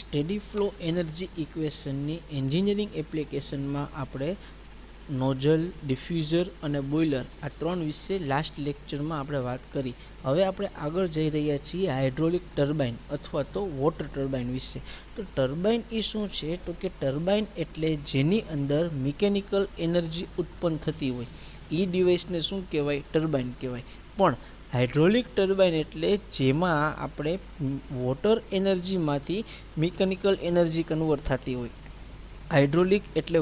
Steady flow energy ઇક્વેશનની engineering એપ્લિકેશનમાં આપણે nozzle, ડિફ્યુઝર અને બોઇલર આ ત્રણ વિશે લાસ્ટ લેક્ચરમાં આપણે વાત કરી. હવે આપણે આગળ જઈ રહ્યા છીએ હાઇડ્રોલિક ટર્બાઇન અથવા તો વોટર ટર્બાઇન વિશે. તો ટર્બાઇન એ શું છે? તો કે ટર્બાઇન એટલે જેની અંદર મિકેનિકલ એનર્જી ઉત્પન્ન થતી હોય એ ડિવાઇસને શું કહેવાય? ટર્બાઇન કહેવાય. પણ હાઇડ્રોલિક ટર્બાઇન એટલે જેમાં આપણે વોટર એનર્જીમાંથી મિકેનિકલ એનર્જી કન્વર્ટ થતી હોય. હાઇડ્રોલિક એટલે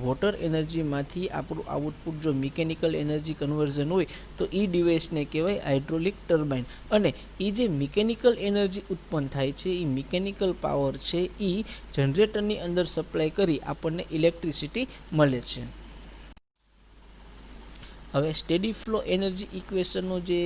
વોટર એનર્જીમાંથી આપણું આઉટપુટ જો મિકેનિકલ એનર્જી કન્વર્ઝન હોય તો એ ડિવાઇસને કહેવાય હાઇડ્રોલિક ટર્બાઇન. અને એ જે મિકેનિકલ એનર્જી ઉત્પન્ન થાય છે એ મિકેનિકલ પાવર છે એ જનરેટરની અંદર સપ્લાય કરી આપણને ઇલેક્ટ્રિસિટી મળે છે. હવે સ્ટેડી ફ્લો એનર્જી ઇક્વેશનનું જે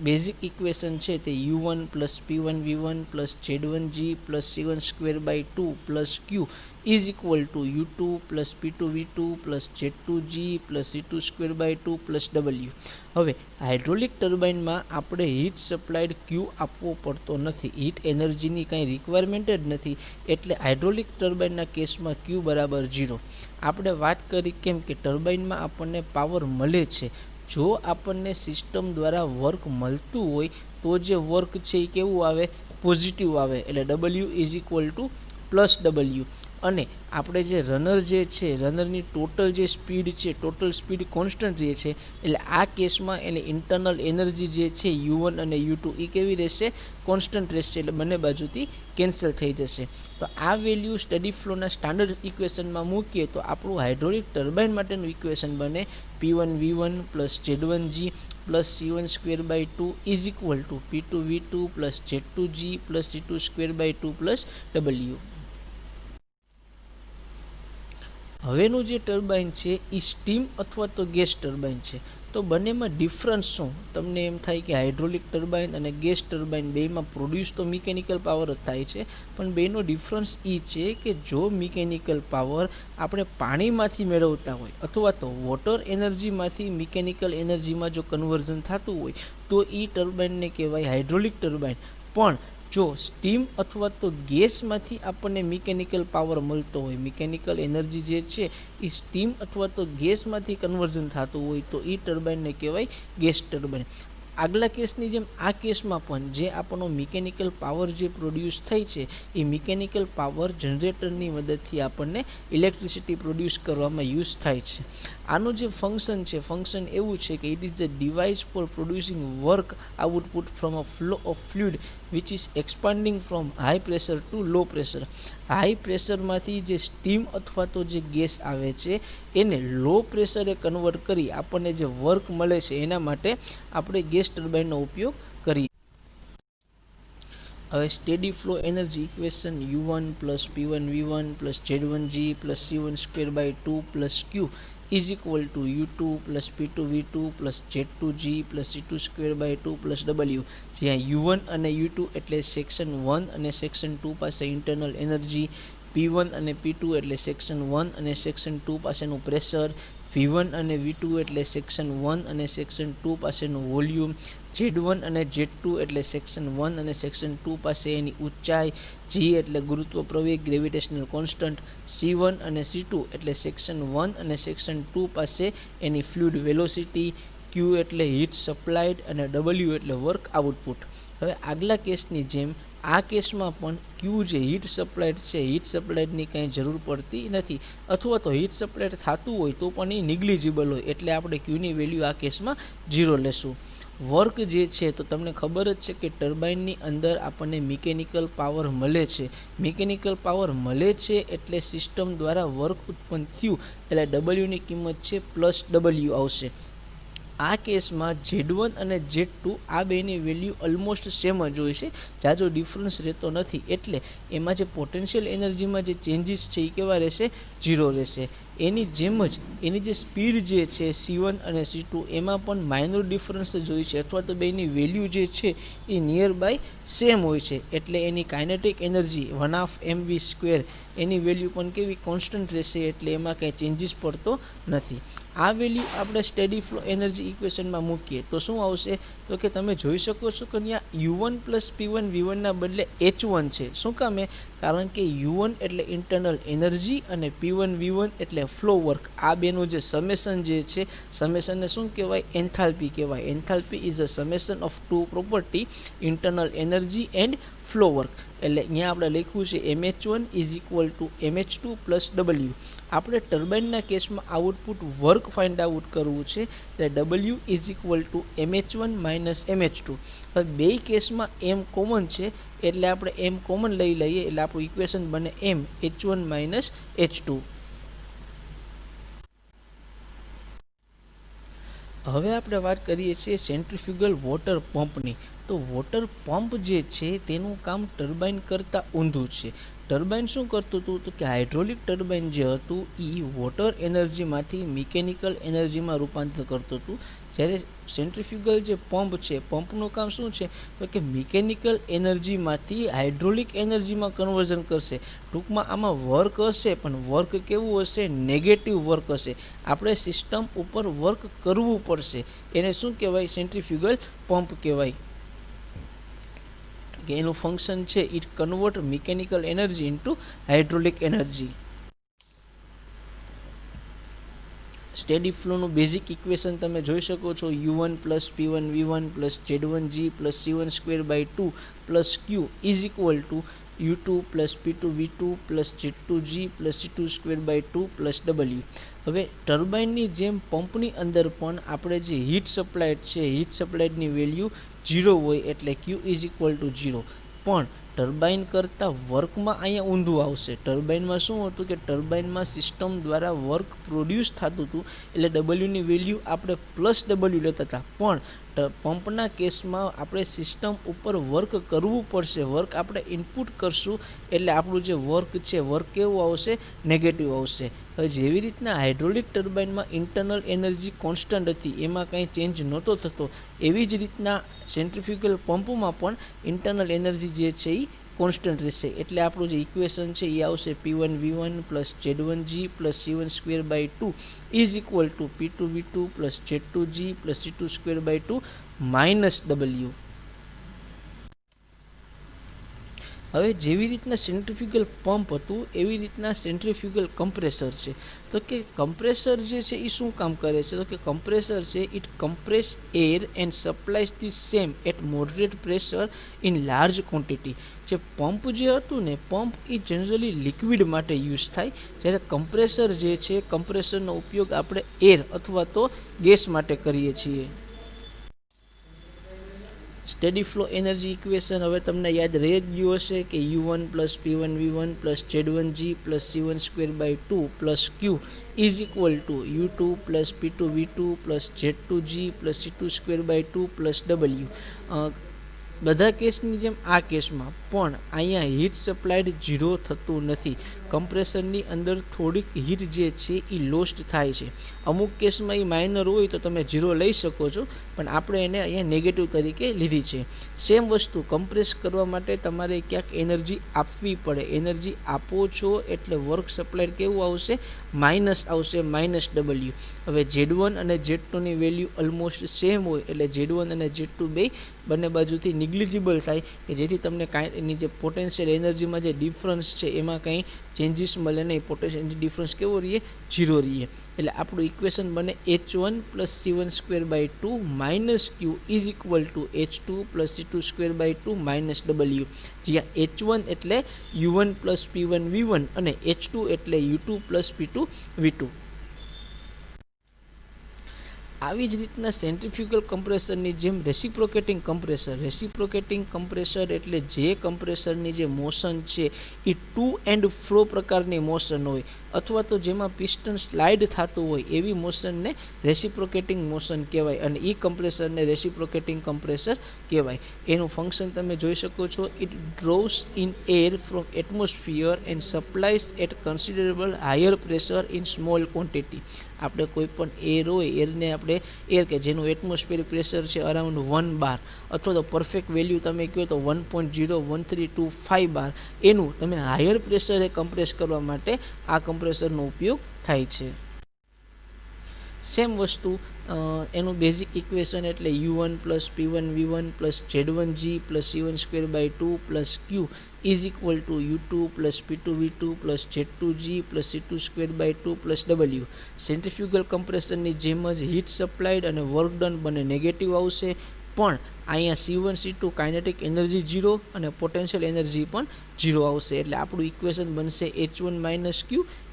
બેઝિક ઇક્વેશન છે તે u1 plus p1v1 plus z1g plus c1 square by 2 plus q is equal to u2 plus p2v2 plus z2g plus c2 square by 2 plus w. હવે hydraulic ટર્બાઇનમાં આપણે heat સપ્લાયડ q આપવો પડતો નથી, heat એનર્જીની કાંઈ રિક્વાયરમેન્ટ જ નથી, એટલે હાઇડ્રોલિક ટર્બાઇનના કેસમાં q બરાબર 0. આપણે વાત કરી કેમ કે ટર્બાઇનમાં આપણને પાવર મળે છે. જો આપણને સિસ્ટમ દ્વારા વર્ક મળતું હોય તો જે વર્ક છે એ કેવું આવે? પોઝિટિવ આવે, એટલે w is equal two plus w. અને આપણે જે રનર જે છે, રનરની ટોટલ જે સ્પીડ છે, ટોટલ સ્પીડ કોન્સ્ટન્ટ રહે છે, એટલે આ કેસમાં એને ઇન્ટરનલ એનર્જી જે છે u1 અને u2 એ કેવી રહેશે? કોન્સ્ટન્ટ રહેશે, એટલે બંને બાજુથી કેન્સલ થઈ જશે. તો આ વેલ્યુ સ્ટેડી ફ્લોના સ્ટાન્ડર્ડ ઇક્વેશનમાં મૂકીએ તો આપણું હાઇડ્રોલિક ટર્બાઇન માટેનું ઇક્વેશન બને p1v1 plus z1g plus c1 square by 2 is equal to p2v2 plus z2g plus c2 square by 2 plus w. હવેનું જે ટર્બાઇન છે એ સ્ટીમ અથવા તો ગેસ ટર્બાઇન છે. તો બંનેમાં ડિફરન્સ શું? તમને એમ થાય કે હાઇડ્રોલિક ટર્બાઇન અને ગેસ ટર્બાઇન બેમાં પ્રોડ્યુસ તો મિકેનિકલ પાવર જ થાય છે, પણ બેનો ડિફરન્સ એ છે કે જો મિકેનિકલ પાવર આપણે પાણીમાંથી મેળવતા હોય અથવા તો વોટર એનર્જીમાંથી મિકેનિકલ એનર્જીમાં જો કન્વર્ઝન થતું હોય તો એ ટર્બાઇનને કહેવાય હાઇડ્રોલિક ટર્બાઇન. પણ જો સ્ટીમ અથવા તો ગેસમાંથી આપણને મિકેનિકલ પાવર મળતો હોય, મિકેનિકલ એનર્જી જે છે એ સ્ટીમ અથવા તો ગેસમાંથી કન્વર્ઝન થતું હોય તો એ ટર્બાઇનને કહેવાય ગેસ ટર્બાઇન. આગલા કેસની જેમ આ કેસમાં પણ જે આપણો મિકેનિકલ પાવર જે પ્રોડ્યુસ થઈ છે એ મિકેનિકલ પાવર જનરેટરની મદદથી આપણને ઇલેક્ટ્રિસિટી પ્રોડ્યુસ કરવામાં યુઝ થાય છે. આનું જે ફંક્શન છે, ફંક્શન એવું છે કે it is the device for producing work output from a flow of fluid which is expanding from high pressure to low pressure. High પ્રેશરમાંથી જે સ્ટીમ અથવા તો જે ગેસ આવે છે એને લો પ્રેશરે કન્વર્ટ કરી આપણને જે વર્ક મળે છે એના માટે આપણે ગેસ ટર્બાઇનનો ઉપયોગ કરીએ. હવે steady flow energy equation u1 plus p1v1 plus z1g plus c1 square by 2 plus q is equal to u2 plus p2v2 plus z2g plus c2 square by 2 plus w. જ્યાં u1 અને u2 એટલે section 1 અને section 2 પાસે internal energy, p1 અને p2 એટલે section 1 અને section 2 પાસેનું pressure, v1 અને v2 એટલે સેક્શન 1 અને સેક્શન 2 પાસેનું વોલ્યુમ, z1 અને z2 એટલે સેક્શન 1 અને સેક્શન 2 પાસે એની ઊંચાઈ, g એટલે ગુરુત્વ પ્રવેગ ગ્રેવિટેશનલ કોન્સ્ટન્ટ, c1 અને c2 એટલે સેક્શન 1 અને સેક્શન 2 પાસે એની ફ્લુઇડ વેલોસિટી, q એટલે હીટ સપ્લાયડ અને w એટલે વર્ક આઉટપુટ. હવે આગલા કેસની જેમ આ કેસમાં પણ q જે હીટ સપ્લાયડ છે, હીટ સપ્લાયડની કાંઈ જરૂર પડતી નથી, અથવા તો હીટ સપ્લાયડ થતું હોય તો પણ એ નિગ્લિજિબલ હોય, એટલે આપણે qની વેલ્યુ આ કેસમાં 0 લેશું. વર્ક જે છે તો તમને ખબર જ છે કે ટર્બાઇનની અંદર આપણને મિકેનિકલ પાવર મળે છે. મિકેનિકલ પાવર મળે છે એટલે સિસ્ટમ દ્વારા વર્ક ઉત્પન્ન થયું, એટલે wની કિંમત છે પ્લસ w આવશે. આ કેસમાં z1 અને z2 આ બેની વેલ્યુ ઓલમોસ્ટ સેમ જ હોય છે, જાજો ડિફરન્સ રહેતો નથી, એટલે એમાં જે પોટેન્શિયલ એનર્જીમાં જે ચેન્જીસ છે એ કેવા રહેશે? 0 રહેશે. એની જેમ જ એની જે સ્પીડ જે છે C1 અને C2 એમાં પણ માઇનોર ડિફરન્સ જોઈ છે, અથવા તો બેની વેલ્યુ જે છે એ નિયર બાય સેમ હોય છે, એટલે એની કાઇનેટિક એનર્જી 1/mv², એની વેલ્યુ પણ કેવી કોન્સ્ટન્ટ રહેશે, એટલે એમાં કંઈ ચેન્જીસ પડતો નથી. આ વેલ્યુ આપણે સ્ટેડી ફ્લો એનર્જી ઇક્વેશનમાં મૂકીએ તો શું આવશે, તો કે તમે જોઈ શકો છો કે અહીંયા U1 + P1 V1 ના બદલે H1 છે. શું કામે? કારણ કે U1 એટલે ઇન્ટરનલ એનર્જી અને P1 V1 એટલે ફ્લો વર્ક. આ બેનું જે સમેશન જે છે, સમેશનને શું કહેવાય? એન્થાલ્પી કહેવાય. Enthalpy is a summation of two property, internal energy and flow work. એટલે અહીંયા આપણે લખ્યું છે mh1 = mh2 + W. આપણે ટર્બાઇનના કેસમાં આઉટપુટ વર્ક ફાઇન્ડ આઉટ કરવું છે, એટલે W = mh1 - mh2. હવે બે કેસમાં m કોમન છે, એટલે આપણે m કોમન લઈ લઈએ, એટલે આપણું ઇક્વેશન બને m h1 - h2. હવે આપણે વાત કરીએ છીએ સેન્ટ્રીફ્યુગલ વોટર પંપની. તો વોટર પંપ જે છે તેનું કામ ટર્બાઇન કરતાં ઊંધું છે. ટર્બાઇન શું કરતું હતું, તો કે હાઇડ્રોલિક ટર્બાઇન જે હતું એ વોટર એનર્જીમાંથી મિકેનિકલ એનર્જીમાં રૂપાંતર કરતું હતું, જ્યારે સેન્ટ્રીફ્યુગલ જે પંપ છે, પંપનું કામ શું છે, તો કે મિકેનિકલ એનર્જીમાંથી હાઇડ્રોલિક એનર્જીમાં કન્વર્ઝન કરશે. ટૂંકમાં આમાં વર્ક હશે, પણ વર્ક કેવું હશે? નેગેટિવ વર્ક હશે. આપણે સિસ્ટમ ઉપર વર્ક કરવું પડશે, એને શું કહેવાય? સેન્ટ્રીફ્યુગલ પંપ કહેવાય. કે એનું ફંક્શન છે it convert mechanical energy into hydraulic energy. Steady ફ્લોનું બેઝિક ઇક્વેશન તમે જોઈ શકો છો, U1 + P1 V1 + Z1G + C1²/2 + Q = U2 + P2 V2 + Z2G + C2²/2 + W. હવે ટર્બાઇનની જેમ પંપની અંદર પણ આપણે જે હીટ સપ્લાયડ છે, હીટ સપ્લાયડની વેલ્યુ 0 હોય, એટલે Q = 0. પણ ટર્બાઇન કરતાં વર્કમાં અહીંયા ઊંધું આવશે. ટર્બાઇનમાં શું હતું કે ટર્બાઇનમાં સિસ્ટમ દ્વારા વર્ક પ્રોડ્યુસ થતું હતું, એટલે Wની વેલ્યુ આપણે +W લેતા હતા. પણ પંપના કેસમાં આપણે સિસ્ટમ ઉપર વર્ક કરવું પડશે, વર્ક આપણે ઇનપુટ કરશું, એટલે આપણું જે વર્ક છે, વર્ક કેવું આવશે? નેગેટિવ આવશે. હવે જેવી રીતના હાઇડ્રોલિક ટર્બાઇનમાં ઇન્ટરનલ એનર્જી કોન્સ્ટન્ટ હતી, એમાં કંઈ ચેન્જ નહોતો થતો, એવી જ રીતના સેન્ટ્રીફ્યુગલ પંપમાં પણ ઇન્ટરનલ એનર્જી જે છે એ કોન્સ્ટન્ટ રહેશે. એટલે આપણું જે ઇક્વેશન છે એ આવશે P1 V1 + Z1G + C1²/2 = P2 V2 + Z2G + C2²/2 - W. હવે જેવી રીતના સેન્ટ્રીફ્યુગલ પંપ હતું, એવી રીતના સેન્ટ્રીફ્યુગલ કમ્પ્રેસર છે. તો કે કમ્પ્રેસર જે છે એ શું કામ કરે છે, તો કે કમ્પ્રેસર છે it compress air and supplies the same at moderate pressure in large quantity. જે પંપ જે હતું ને, પંપ એ જનરલી લિક્વિડ માટે યુઝ થાય, જ્યારે કમ્પ્રેસર જે છે, કમ્પ્રેસરનો ઉપયોગ આપણે એર અથવા તો ગેસ માટે કરીએ છીએ. સ્ટેડી ફ્લો એનર્જી ઇક્વેશન હવે તમને યાદ રહી જ ગયું હશે કે U1 + P1 V1 + Z1G + C1²/2 + Q = U2 + P2 V2 + Z2G + C2²/2 + W. બધા કેસની જેમ આ કેસમાં પણ અહીંયા હીટ સપ્લાયડ 0 થતું નથી. કમ્પ્રેસરની અંદર થોડીક હીટ જે છે એ લોસ્ટ થાય છે. અમુક કેસમાં એ માઇનર હોય તો તમે 0 લઈ શકો છો, પણ આપણે એને અહીંયા નેગેટિવ તરીકે લીધી છે. સેમ વસ્તુ કમ્પ્રેસ કરવા માટે તમારે ક્યાંક એનર્જી આપવી પડે. એનર્જી આપો છો એટલે વર્ક સપ્લાયડ કેવું આવશે? માઇનસ આવશે, -W. હવે Z1 અને Z2ની વેલ્યુ ઓલમોસ્ટ સેમ હોય, એટલે Z1 અને Z2 બંને બાજુથી નિગ્લિજિબલ થાય, કે જેથી તમને એની જે પોટેન્શિયલ એનર્જીમાં જે ડિફરન્સ છે એમાં કંઈ ચેન્જીસ મળે નહીં. પોટેન્શિયલ ડિફરન્સ કેવો રહીએ? 0 રહીએ. એટલે આપણું ઇક્વેશન બને H1 + C1²/2 - Q = H2 + C2²/2 - W. જ્યાં H1 એટલે U1 + P1 V1 અને H2 એટલે U2 + P2 V2. આવી જ રીતના સેન્ટ્રીફ્યુગલ કમ્પ્રેસરની જેમ રેસિપ્રોકેટિંગ કમ્પ્રેસર એટલે જે કમ્પ્રેસરની જે મોશન છે એ ટુ એન્ડ ફ્રો પ્રકારની મોશન હોય અથવા તો જેમાં પિસ્ટન સ્લાઇડ થતું હોય એવી મોશનને રેસિપ્રોકેટિંગ મોશન કહેવાય અને એ કમ્પ્રેસરને રેસિપ્રોકેટિંગ કમ્પ્રેસર કહેવાય. એનું ફંક્શન તમે જોઈ શકો છો. It draws in air from atmosphere and supplies at considerable higher pressure in small quantity. આપણે કોઈ પણ એર હોય એરને આપણે એર કે જેનું એટમોસ્ફિયરિક પ્રેશર છે અરાઉન્ડ 1 બાર અથવા તો પરફેક્ટ વેલ્યુ તમે કહો તો 1.01325 બાર, એનું તમે હાયર પ્રેશરે કમ્પ્રેસ કરવા માટે આ કમ્પ્રેસરનો ઉપયોગ થાય છે. સેમ વસ્તુ એનું બેઝિક ઇક્વેશન એટલે u1 plus p1v1 plus z1g plus c1/2 plus q is equal to u2 plus p2v2 plus z2g plus c2/2 plus w. Centrifugal કમ્પ્રેસરની જેમ જ હીટ સપ્લાયડ અને વર્ક ડન બંને નેગેટિવ આવશે, પણ અહીંયા c1 c2 કાઇનેટિક એનર્જી 0 અને પોટેન્શિયલ એનર્જી પણ 0 આવશે. એટલે આપણું ઇક્વેશન બનશે h1 q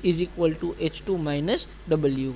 is equal two h2 w.